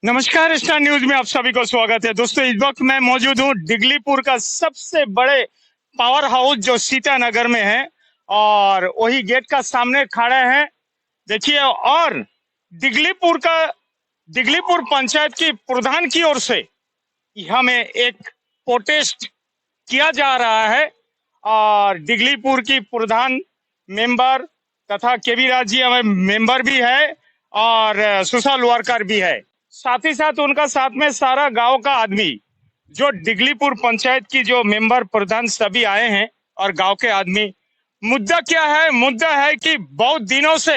नमस्कार, star news में आप सभी को स्वागत है। दोस्तों, इस वक्त मैं मौजूद हूँ डिगलीपुर का सबसे बड़े पावर हाउस जो सीतानगर में है, और वही गेट का सामने खड़े हैं। देखिए, और डिगलीपुर पंचायत की प्रधान की ओर से हमें एक प्रोटेस्ट किया जा रहा है, और डिगलीपुर की प्रधान मेंबर तथा केवी राज्य हमें मेंबर भी है, और सोशल वर्कर भी है। साथ ही साथ उनका साथ में सारा गांव का आदमी, जो डिगलीपुर पंचायत की जो मेंबर प्रधान सभी आए हैं, और गांव के आदमी। मुद्दा क्या है? मुद्दा है कि बहुत दिनों से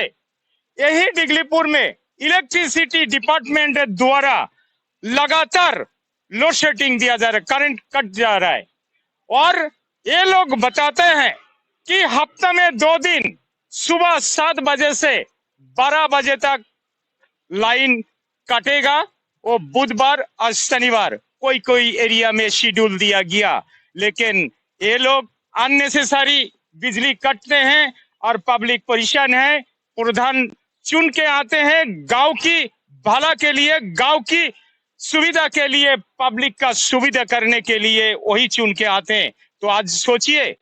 यही डिगलीपुर में इलेक्ट्रिसिटी डिपार्टमेंट द्वारा लगातार लोड शेडिंग दिया जा रहा है, करंट कट जा रहा है। और ये लोग बताते हैं कि हफ्ते में 2 दिन सुबह 7 बजे से 12 बजे तक लाइन कटेगा। वो बुधवार और शनिवार कोई कोई एरिया में शेड्यूल दिया गया, लेकिन ये लोग अननेसेसरी बिजली काटते हैं और पब्लिक परेशान है। प्रधान चुन के आते हैं गांव की भला के लिए, गांव की सुविधा के लिए, पब्लिक का सुविधा करने के लिए वही चुन के आते हैं। तो आज सोचिए,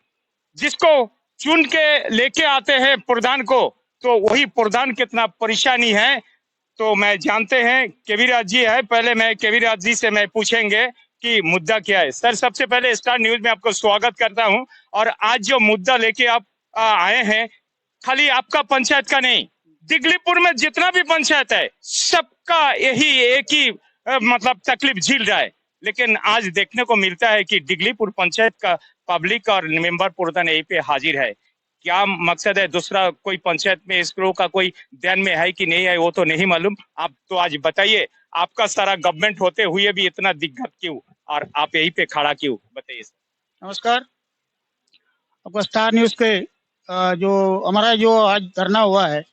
जिसको चुन के लेके आते हैं प्रधान को, तो वही प्रधान कितना परेशानी है। तो मैं जानते हैं केवीराज जी है, पहले मैं केवीराज जी से मैं पूछेंगे कि मुद्दा क्या है। सर, सबसे पहले स्टार न्यूज में आपको स्वागत करता हूं। और आज जो मुद्दा लेके आप आए हैं, खाली आपका पंचायत का नहीं, डिगलीपुर में जितना भी पंचायत है सबका यही एक ही मतलब तकलीफ झेल रहा है। लेकिन आज देखने को मिलता है कि डिगलीपुर पंचायत का पब्लिक और मेंबर प्रधान यहीं पे हाजिर है। क्या मकसद है? दूसरा कोई पंचायत में इसरो का कोई ध्यान में है कि नहीं है वो तो नहीं मालूम। आप तो आज बताइए, आपका सारा गवर्नमेंट होते हुए भी इतना दिक्कत क्यों, और आप यहीं पे खड़ा क्यों? बताइए सर। नमस्कार। आपको स्टार न्यूज के जो हमारा जो आज धरना हुआ है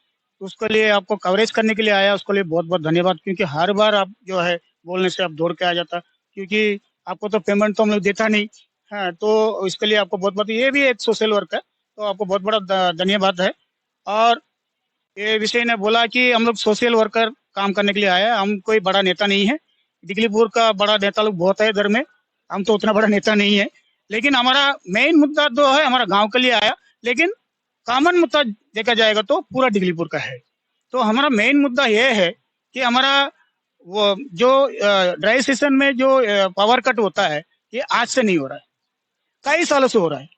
उसके लिए आपको कवरेज करने के लिए आया, उसके लिए बहुत बहुत धन्यवाद। क्योंकि हर बार आप जो है बोलने से आप दौड़ के आ जाता, क्योंकि आपको तो पेमेंट तो हम लोग देता नहीं है। तो इसके लिए आपको बहुत बहुत, ये भी एक सोशल वर्क है, तो आपको बहुत बड़ा धन्यवाद है। और ये विषय ने बोला कि हम लोग सोशल वर्कर काम करने के लिए आए हैं, हम कोई बड़ा नेता नहीं है। डिगलीपुर का बड़ा नेता लोग बहुत है इधर में, हम तो उतना बड़ा नेता नहीं है। लेकिन हमारा मेन मुद्दा जो है हमारा गांव के लिए आया, लेकिन कॉमन मुद्दा देखा जाएगा तो पूरा डिगलीपुर का है। तो हमारा मेन मुद्दा ये है कि हमारा वो जो ड्राई सीजन में जो पावर कट होता है, ये आज से नहीं हो रहा है, कई सालों से हो रहा है,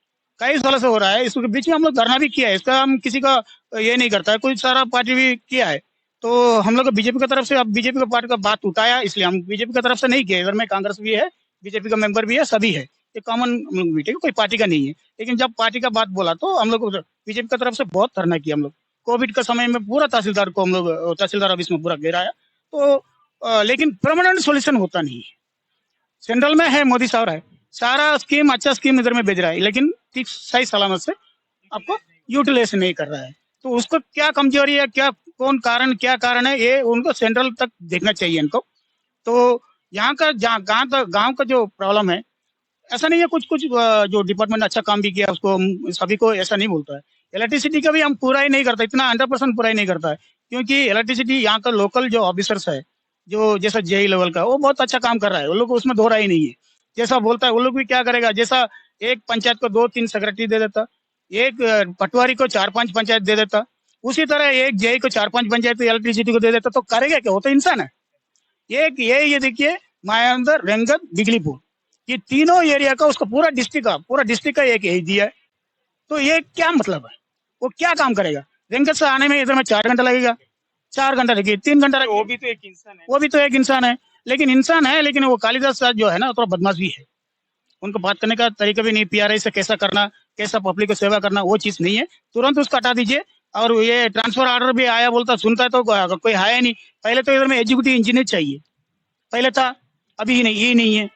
कई सालों से हो रहा है। इसके बीच में हम लोग धरना भी किया है, इसका हम किसी का ये नहीं करता है, कोई सारा पार्टी भी किया है। तो हम लोग बीजेपी की तरफ से, अब बीजेपी का पार्टी का बात उठाया, इसलिए हम बीजेपी की तरफ से नहीं किए। इधर में कांग्रेस भी है, बीजेपी का मेंबर भी है, सभी है, ये कॉमन मीटिंग, कोई पार्टी का नहीं है। लेकिन जब पार्टी का बात बोला तो हम लोग बीजेपी की तरफ से बहुत धरना किया। हम लोग कोविड का समय में पूरा तहसीलदार को हम लोग तहसीलदार ऑफिस में पूरा घेराया। तो लेकिन परमानेंट सोल्यूशन होता नहीं है। सेंट्रल में है, मोदी साहब है, सारा स्कीम अच्छा स्कीम इधर में भेज रहा है, लेकिन ठीक सही सलामत से आपको यूटिलाइज नहीं कर रहा है। तो उसको क्या कमजोरी है, क्या कौन कारण, क्या कारण है, ये उनको सेंट्रल तक देखना चाहिए इनको। तो यहाँ का गांव का जो प्रॉब्लम है, ऐसा नहीं है, कुछ कुछ जो डिपार्टमेंट अच्छा काम भी किया उसको सभी को ऐसा नहीं बोलता है। इलेक्ट्रिसिटी का भी हम पूरा ही नहीं करता, इतना 100% पूरा ही नहीं करता है। क्योंकि इलेक्ट्रिसिटी यहाँ का लोकल जो ऑफिसर्स है, जो जैसा जेई लेवल का, वो बहुत अच्छा काम कर रहा है, वो लोग को उसमें दो राय नहीं है। जैसा बोलता है वो लोग भी क्या करेगा, जैसा एक पंचायत को 2-3 सेक्रेटरी दे देता, एक पटवारी को 4-5 पंचायत दे देता, उसी तरह एक जेई को 4-5 पंचायत इलेक्ट्रिसिटी को दे देता, तो करेगा क्या? वो तो इंसान है। ये देखिए, मायावंदर, रेंगत, बिजलीपुर, ये तीनों एरिया का, उसका पूरा डिस्ट्रिक्ट का एक यही दिया है। तो ये क्या मतलब है? वो क्या काम करेगा? रेंगत से आने में इधर में 4 घंटा लगेगा, 4 घंटा लगेगा, 3 घंटा लगेगा। वो भी तो एक इंसान है। वो भी तो एक इंसान है, लेकिन इंसान है, लेकिन वो कालिदास साहब जो है ना, थोड़ा बदमाश भी है। उनको बात करने का तरीका भी नहीं, पीआरआई से कैसा करना, कैसा पब्लिक को सेवा करना, वो चीज नहीं है। तुरंत उसको हटा दीजिए। और ये ट्रांसफर ऑर्डर भी आया, बोलता सुनता है तो कोई है नहीं। पहले तो इधर में एग्जीक्यूटिव इंजीनियर चाहिए, पहले था, अभी ही नहीं, ये नहीं है।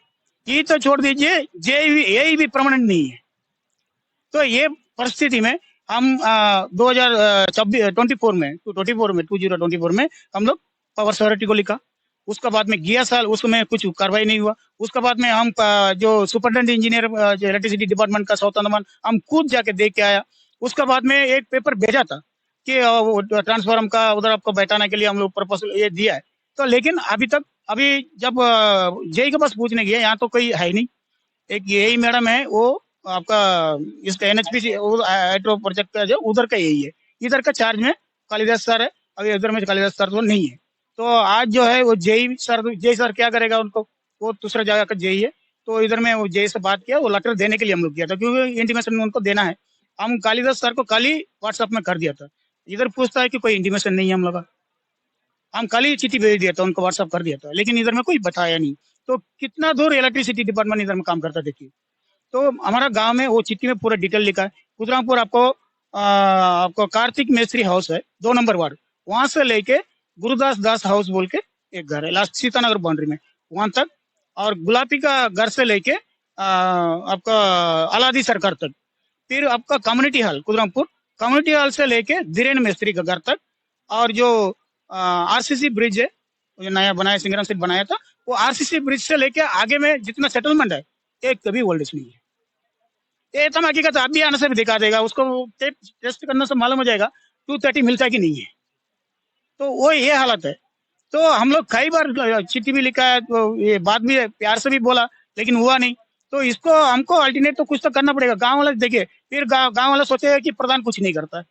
ये तो छोड़ दीजिए, यही भी परमानेंट नहीं है। तो ये परिस्थिति में हम 2024 में हम लोग पावर सॉरिटी को लिखा। उसका बाद में गया साल उसमें कुछ कार्रवाई नहीं हुआ। उसके बाद में हम जो सुपरिटेंडेंट इंजीनियर इलेक्ट्रिसिटी डिपार्टमेंट का साउथ अंडमान, हम खुद जाके देख के आया। उसके बाद में एक पेपर भेजा था कि ट्रांसफार्म का उधर आपको बैठाने के लिए हम लोग प्रपोजल ये दिया है। तो लेकिन अभी तक अभी जब जेई के पास पूछने गया, यहाँ तो कोई है नहीं। एक यही मैडम है, वो आपका इसका एनएचपीसी हाइड्रो प्रोजेक्ट का जो उधर का यही है, इधर का चार्ज में कालिदास सर है। अभी उधर में कालिदास सर तो नहीं है। तो आज जो है वो जेई सर क्या करेगा उनको, वो दूसरा जगह का जेई है। तो इधर में वो जेई से बात किया, वो लेटर देने के लिए हम लोग किया था, क्योंकि इंटीमेशन उनको देना है। हम कालिदास सर को कल ही व्हाट्सएप में कर दिया था। इधर पूछता है कि कोई इंटीमेशन नहीं है हम लोग का। हम कल ही चिट्ठी भेज दिया था, उनको व्हाट्सएप कर दिया था, लेकिन इधर में कोई बताया नहीं। तो कितना दूर इलेक्ट्रिसिटी डिपार्टमेंट इधर में काम करता है, देखिए। तो हमारा गांव में वो चिट्ठी में पूरा डिटेल लिखा है। कुतरामपुर आपको कार्तिक मेस्त्री हाउस है, 2 नंबर वार्ड, वहां से लेके गुरुदास दास हाउस बोल के एक घर है लास्ट सीतानगर बाउंड्री में, वहां तक। और गुलाबी का घर से लेके आपका अलादी सरकार तक। फिर आपका कम्युनिटी हॉल कुतरामपुर, कम्युनिटी हॉल से लेके धीरेन मिस्त्री का घर तक। और जो आरसीसी ब्रिज है, जो नया बनाया, सिंगरम सेट बनाया था, वो आरसीसी ब्रिज से लेके आगे में जितना सेटलमेंट है, एक कभी वोल्टेज नहीं है। ये तो हकीकत आप भी आने से भी दिखा देगा, उसको टेस्ट करने से मालूम हो जाएगा 230 मिलता है कि नहीं है। तो वो ये हालत है। तो हम लोग कई बार चिट्ठी भी लिखा है, तो ये बात भी प्यार से भी बोला, लेकिन हुआ नहीं। तो इसको हमको अल्टरनेट तो कुछ तो करना पड़ेगा। गांव वाले देखिए, फिर गांव वाला सोचेगा कि प्रधान कुछ नहीं करता है।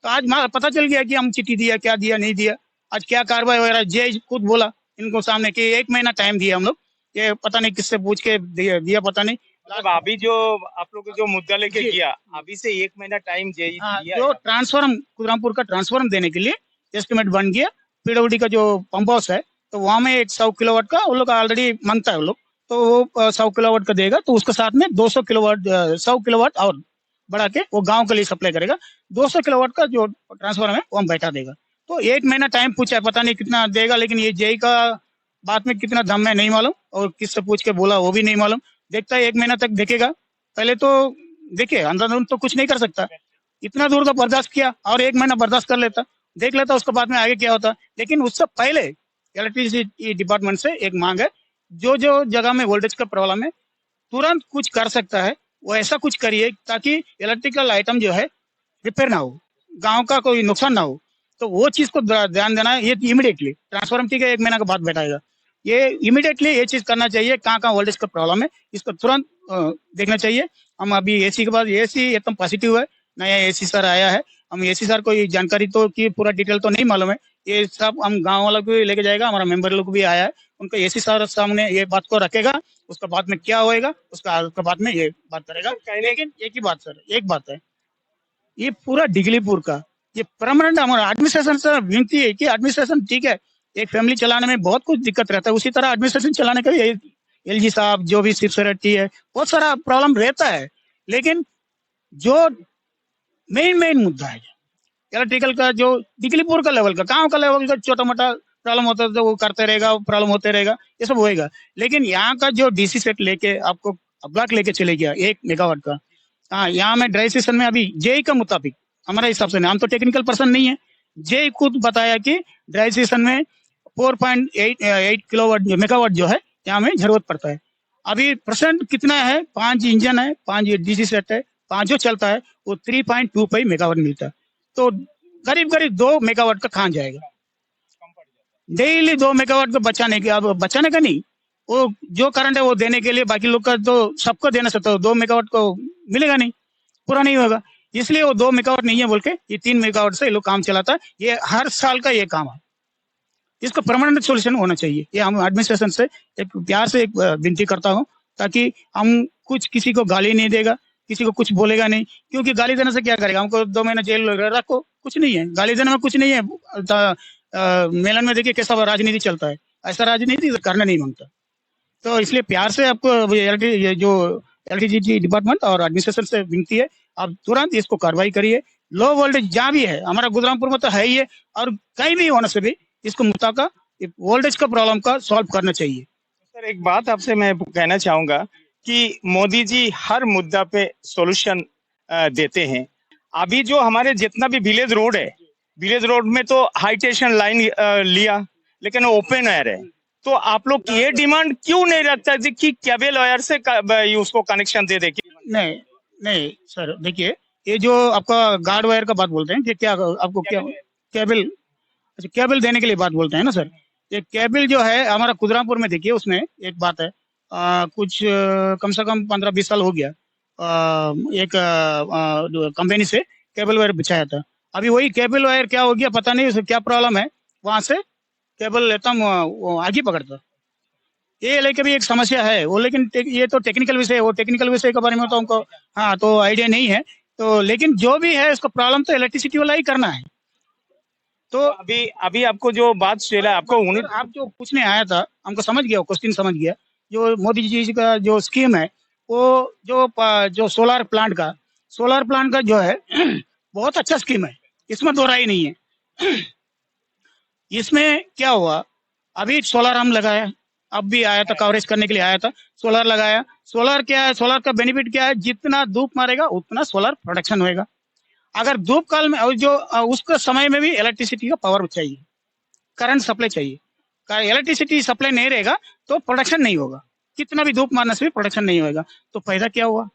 तो आज पता चल गया कि हम चिट्ठी दिया, क्या दिया, नहीं दिया, आज क्या कार्रवाई वगैरह। जय खुद बोला इनको सामने कि 1 महीना टाइम दिया हम लोग, ये पता नहीं किससे पूछ के दिया पता नहीं। मतलब अभी जो आप लोग जो मुद्दा लेके किया, अभी से 1 महीना टाइम दिया जो ट्रांसफार्म कुतरामपुर का ट्रांसफार्म देने के लिए एस्टिमेट बन गया। पीडब्ल्यूडी का जो पंप हाउस है, तो वहां में एक 100 किलोवाट का वो लोग ऑलरेडी मांगता है वो लोग, तो वो 100 किलोवाट का देगा। तो उसके साथ में 200 किलोवाट 100 किलोवाट और बढ़ा के वो गांव के लिए सप्लाई करेगा। 200 किलोवाट का जो ट्रांसफार्मर है वो हम बैठा देगा। तो 1 महीना टाइम पूछा है, पता नहीं कितना देगा, लेकिन ये जेई का बात में कितना दम है नहीं मालूम, और किससे पूछ के बोला वो भी नहीं मालूम। देखता है 1 महीना तक देखेगा। पहले तो देखिए, अंधाधुंध तो कुछ नहीं कर सकता, इतना दूर का बर्दाश्त किया, और 1 महीना बर्दाश्त कर लेता, देख लेता उसके बाद में आगे क्या होता। लेकिन उससे पहले इलेक्ट्रिसिटी डिपार्टमेंट से एक मांग है, जो जो जगह में वोल्टेज का प्रॉब्लम है, तुरंत कुछ कर सकता है वो ऐसा कुछ करिए, ताकि इलेक्ट्रिकल आइटम जो है रिपेयर ना हो, गांव का कोई नुकसान ना हो। तो वो चीज को ध्यान देना है। ये इमीडिएटली ट्रांसफार्मर, ठीक है, 1 महीना के बाद बैठाएगा, ये इमीडिएटली ये चीज करना चाहिए। कहाँ कहाँ वोल्टेज का प्रॉब्लम है, इसको तुरंत देखना चाहिए। हम अभी एसी के बाद, एसी एकदम पॉजिटिव है, नया एसी सर आया है। हम एसी सर को ये जानकारी तो की पूरा डिटेल तो नहीं मालूम है, ये सब हम गांव वालों को लेके जाएगा। हमारा मेंबर लोग भी आया है, उनको एसी सर सामने ये बात को रखेगा, उसका बाद में क्या होएगा उसका बाद में ये बात करेगा। लेकिन एक ही बात सर, एक बात है, ये पूरा डिगलीपुर का ये परमानेंट हमारा एडमिनिस्ट्रेशन से विनती है कि एडमिनिस्ट्रेशन, ठीक है, एक फैमिली चलाने में बहुत कुछ दिक्कत रहता है, उसी तरह एडमिनिस्ट्रेशन चलाने का भी एलजी साहब जो भी चीफ सेक्रेटरी है, बहुत सारा प्रॉब्लम रहता है। लेकिन जो मेन मुद्दा है इलेक्ट्रिकल का, जो डिगलीपुर का लेवल का, गांव का लेवल का छोटा मोटा प्रॉब्लम होता है तो वो करते रहेगा, प्रॉब्लम होते रहेगा, ये सब होएगा। लेकिन यहाँ का जो डीसी सेट लेके आपको ब्लॉक लेके चले गया 1 मेगावाट का, हाँ, यहाँ में ड्राई सेशन में अभी जेई का मुताबिक हमारे हिसाब से, हम तो टेक्निकल पर्सन नहीं है, जेई खुद बताया कि ड्राई सेशन में 4.8 किलोवाट मेगावाट जो है यहाँ में जरूरत पड़ता है। अभी परसेंट कितना है, 5 इंजन है, 5 डीसी सेट है, 5 जो चलता है वो 3.25 मेगावाट मिलता है। तो करीब 2 मेगावाट का कहाँ जाएगा, डेली 2 मेगावाट को बचाने की, अब बचाने का नहीं, वो जो करंट है वो देने के लिए, बाकी लोग का तो सबको देना सकता है, 2 मेगावाट को मिलेगा नहीं, पूरा नहीं होगा। इसलिए वो 2 मेगावाट नहीं है बोल के ये 3 मेगावाट से ये लोग काम चलाता है। ये हर साल का ये काम है, इसका परमानेंट सोल्यूशन होना चाहिए। ये हम एडमिनिस्ट्रेशन से एक प्यार से एक विनती करता हूँ, ताकि हम कुछ किसी को गाली नहीं देगा, किसी को कुछ बोलेगा नहीं, क्योंकि गाली देने से क्या करेगा, हमको 2 महीना जेल रखो, कुछ नहीं है, गाली देने में कुछ नहीं है। मेलन में देखिए कैसा राजनीति चलता है, ऐसा राजनीति करना नहीं मांगता। तो इसलिए प्यार से आपको ये जो इलेक्ट्रिसिटी डिपार्टमेंट और एडमिनिस्ट्रेशन से विनती है, आप तुरंत इसको कार्रवाई करिए। लो वोल्टेज जहाँ भी है, हमारा गुजरामपुर में तो है ही है, और कहीं भी होने से भी इसको मुताबिक वोल्टेज का प्रॉब्लम का सॉल्व करना चाहिए। सर, एक बात आपसे मैं कहना चाहूंगा कि मोदी जी हर मुद्दा पे सॉल्यूशन देते हैं। अभी जो हमारे जितना भी विलेज रोड है, विलेज रोड में तो हाई टेंशन लाइन लिया, लेकिन ओपन एयर है। तो आप लोग ये डिमांड क्यों नहीं रखता थी कि केबल वायर से उसको कनेक्शन दे दे? नहीं सर, देखिए, ये जो आपका गार्ड वायर का बात बोलते हैं कि क्या आपको क्या केबल, अच्छा केबल देने के लिए बात बोलते हैं ना सर, ये केबल जो है हमारा खुदरामपुर में, देखिए उसमें एक बात है, कुछ कम से कम 15-20 साल हो गया, एक कंपनी से केबल वायर बिछाया था। अभी वही केबल वायर क्या हो गया पता नहीं, उसे क्या प्रॉब्लम है, वहां से केबल एकदम वो आगे पकड़ता। ये लेके भी एक समस्या है वो, लेकिन ये तो टेक्निकल विषय है, वो टेक्निकल विषय के बारे में तो हमको हाँ तो आइडिया नहीं है। तो लेकिन जो भी है उसका प्रॉब्लम तो इलेक्ट्रिसिटी वाला ही करना है। तो तो अभी अभी आपको जो बात छेड़ा, आपको उन्हीं आप जो पूछने आया था, हमको समझ गया, क्वेश्चन समझ गया। जो मोदी जी का जो स्कीम है, वो जो सोलर प्लांट का जो है बहुत अच्छा स्कीम है, इसमें दो राय नहीं है। इसमें क्या हुआ, अभी सोलर हम लगाया, अब भी आया था कवरेज करने के लिए आया था, सोलर लगाया। सोलर क्या है, सोलर का बेनिफिट क्या है, जितना धूप मारेगा उतना सोलर प्रोडक्शन होएगा। अगर धूप काल में और जो उसके समय में भी इलेक्ट्रिसिटी का पावर चाहिए, करंट सप्लाई चाहिए। इलेक्ट्रिसिटी सप्लाई नहीं रहेगा तो प्रोडक्शन नहीं होगा, कितना भी धूप मारने से भी प्रोडक्शन नहीं होगा। तो फायदा क्या हुआ,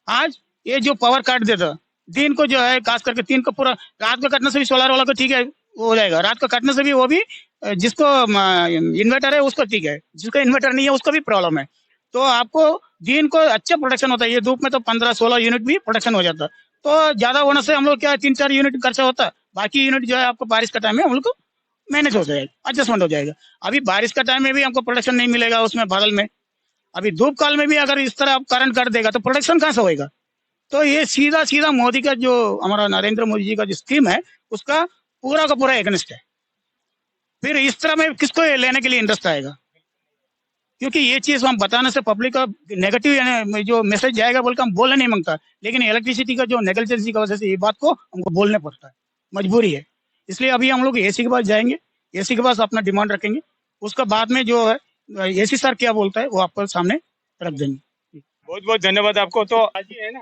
आज ये जो पावर काट देता दिन को, जो है खास करके दिन को, पूरा रात को काटने से भी सोलर वाला को ठीक है, वो हो जाएगा। रात को काटने से भी वो भी जिसको इन्वर्टर है उसको ठीक है, जिसका इन्वर्टर नहीं है उसको भी प्रॉब्लम है। तो आपको दिन को अच्छा प्रोडक्शन होता है, ये धूप में तो 15-16 यूनिट भी प्रोडक्शन हो जाता है। तो ज्यादा होने से हम लोग क्या 3-4 यूनिट खर्चा होता है, बाकी यूनिट जो है आपको बारिश का टाइम में हम लोग को मैनेज हो जाएगा, एडजस्टमेंट हो जाएगा। अभी बारिश का टाइम में भी हमको प्रोडक्शन नहीं मिलेगा उसमें, बादल में। अभी धूप काल में भी अगर इस तरह करंट कर देगा तो प्रोडक्शन कहाँ से होएगा। तो ये सीधा सीधा मोदी का जो, हमारा नरेंद्र मोदी जी का जो स्कीम है, उसका पूरा का पूरा एगेंस्ट है। फिर इस तरह में किसको ये लेने के लिए इंटरेस्ट आएगा, क्योंकि ये चीज हम बताने से पब्लिक का नेगेटिव जो मैसेज जाएगा बोल के हम बोलने नहीं मांगता। लेकिन इलेक्ट्रिसिटी का जो नेग्लिजेंसी की वजह से ये बात को हमको बोलने पड़ता है, मजबूरी है। इसलिए अभी हम लोग एसी के पास जाएंगे, एसी के पास अपना डिमांड रखेंगे, उसका बाद में जो है एसी सर क्या बोलता है वो आपको सामने रख देंगे। बहुत बहुत धन्यवाद आपको। तो आज ही है ना,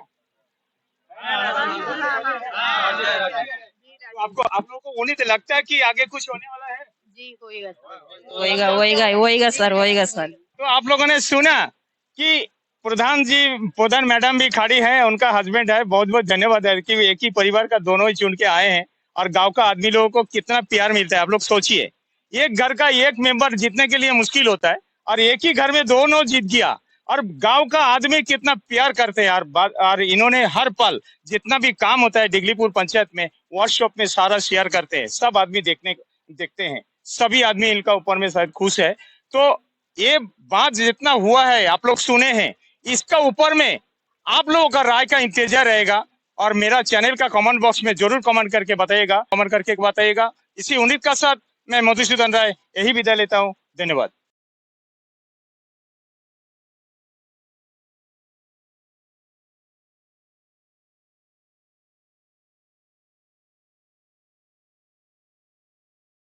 तो आपको, आप लोगों को उन्हीं से लगता है कि आगे कुछ होने वाला है? जी होएगा सर। तो आप लोगों ने सुना कि प्रधान मैडम भी खड़ी है, उनका हस्बैंड है। बहुत बहुत धन्यवाद है कि एक ही परिवार का दोनों ही चुन के आए हैं, और गांव का आदमी लोगों को कितना प्यार मिलता है। आप लोग सोचिए, एक घर का एक मेंबर जीतने के लिए मुश्किल होता है, और एक ही घर में दोनों जीत गया। और गांव का आदमी कितना प्यार करते हैं यार। और इन्होंने हर पल जितना भी काम होता है डिगलीपुर पंचायत में, वर्कशॉप में सारा शेयर करते हैं। सब आदमी देखते हैं, सभी आदमी इनका ऊपर में शायद खुश है। तो ये बात जितना हुआ है आप लोग सुने हैं, इसका ऊपर में आप लोगों का राय का इंतजार रहेगा। और मेरा चैनल का कमेंट बॉक्स में जरूर कमेंट करके बताइएगा। इसी उम्मीद का साथ मैं मधुसूदन राय यही विदा लेता हूँ। धन्यवाद।